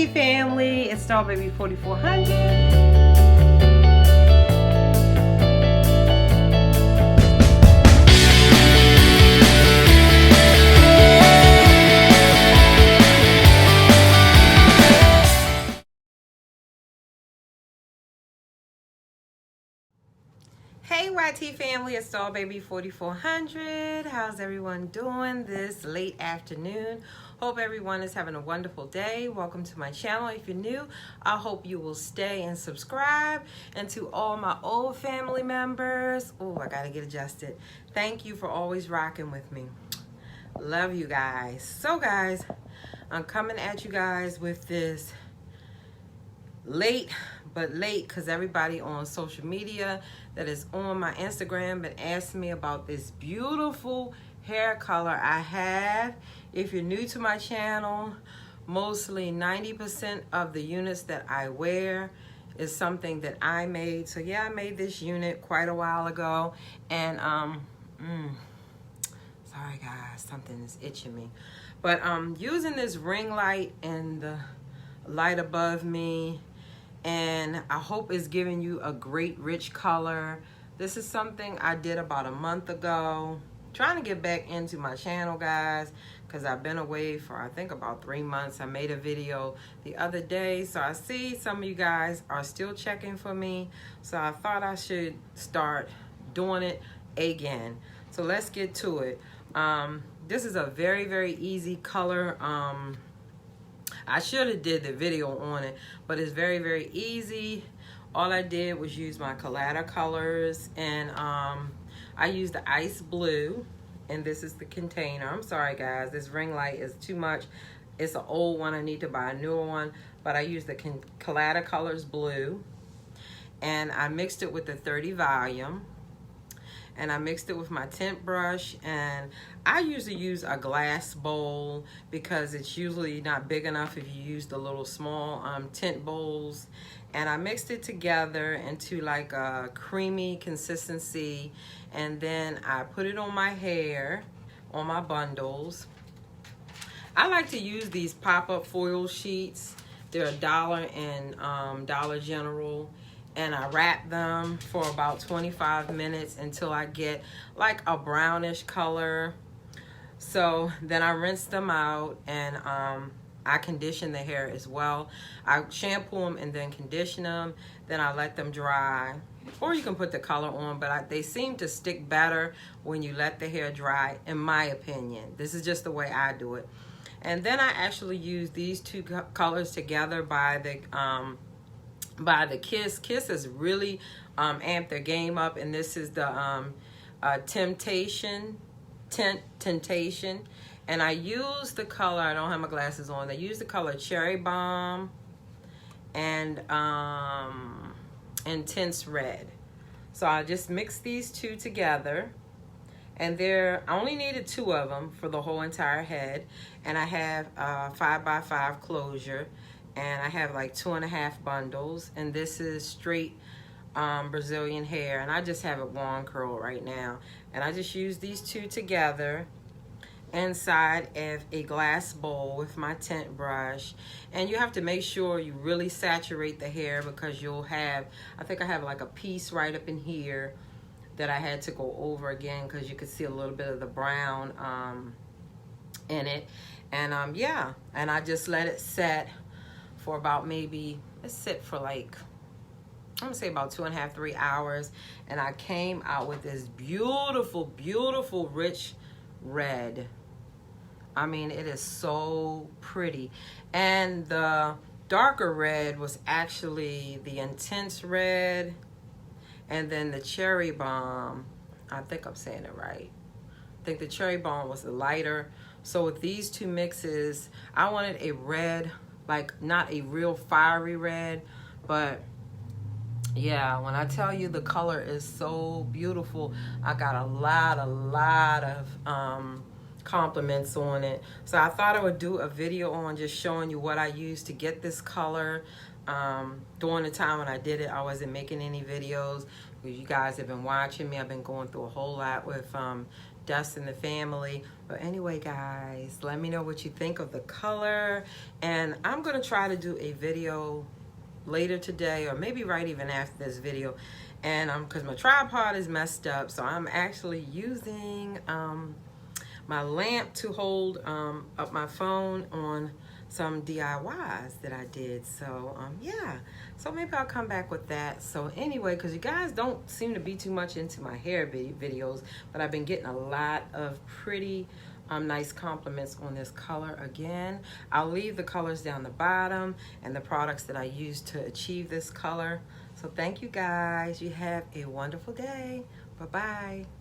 T family, it's Star Baby 4400. Hey YT family, it's Star Baby 4400. How's everyone doing this late afternoon? Hope everyone is having a wonderful day. Welcome to my channel. If you're new, I hope you will stay and subscribe. And to all my old family members, oh, I gotta get adjusted. Thank you for always rocking with me. Love you guys. So guys, I'm coming at you guys with this late because everybody on social media that is on my Instagram been asking me about this beautiful hair color I have. If you're new to my channel, mostly 90% of the units that I wear is something that I made. So yeah, I made this unit quite a while ago, and sorry guys, something is itching me, but using this ring light and the light above me, and I hope it's giving you a great rich color. This is something I did about a month ago. Trying to get back into my channel, guys, because I've been away for I think about 3 months. I made a video the other day, so I see some of you guys are still checking for me, so I thought I should start doing it again. So let's get to it. This is a very, very easy color. I should have did the video on it, but it's very, very easy. All I did was use my Collada colors, and I used the ice blue, and this is the container. I'm sorry guys, this ring light is too much. It's an old one, I need to buy a newer one, but I used the Collada colors blue, and I mixed it with the 30 volume. And I mixed it with my tint brush, and I usually use a glass bowl because it's usually not big enough if you use the little small tint bowls. And I mixed it together into like a creamy consistency, and then I put it on my hair, on my bundles. I like to use these pop-up foil sheets. They're $1 in Dollar General. And I wrap them for about 25 minutes until I get like a brownish color. So then I rinse them out, and I condition the hair as well. I shampoo them and then condition them. Then I let them dry. Or you can put the color on, but they seem to stick better when you let the hair dry, in my opinion. This is just the way I do it. And then I actually use these two colors together by the Kiss. Kiss has really amped their game up, and this is the Temptation, and I use the color, I don't have my glasses on, I use the color Cherry Bomb and Intense Red. So I just mix these two together, and I only needed 2 of them for the whole entire head, and I have a 5x5 closure, and I have like 2.5 bundles, and this is straight Brazilian hair, and I just have it wand curl right now, and I just use these two together inside of a glass bowl with my tint brush. And you have to make sure you really saturate the hair, because you'll have, I think I have like a piece right up in here that I had to go over again because you could see a little bit of the brown in it. And yeah, and I just let it set for about maybe, let's sit for like, I'm gonna say about 2.5, 3 hours. And I came out with this beautiful, beautiful rich red. I mean, it is so pretty. And the darker red was actually the Intense Red, and then the Cherry Bomb, I think I'm saying it right. I think the Cherry Bomb was the lighter. So with these two mixes, I wanted a red, like not a real fiery red, but yeah, when I tell you the color is so beautiful, I got a lot of compliments on it. So I thought I would do a video on just showing you what I used to get this color. During the time when I did it, I wasn't making any videos because you guys have been watching me. I've been going through a whole lot with deaths in the family. But anyway, guys, let me know what you think of the color. And I'm going to try to do a video later today, or maybe right even after this video. And because my tripod is messed up, so I'm actually using my lamp to hold up my phone on some DIYs that I did. So yeah, so maybe I'll come back with that. So anyway, because you guys don't seem to be too much into my hair videos, but I've been getting a lot of pretty nice compliments on this color. Again, I'll leave the colors down the bottom and the products that I used to achieve this color. So thank you guys. You have a wonderful day. Bye-bye.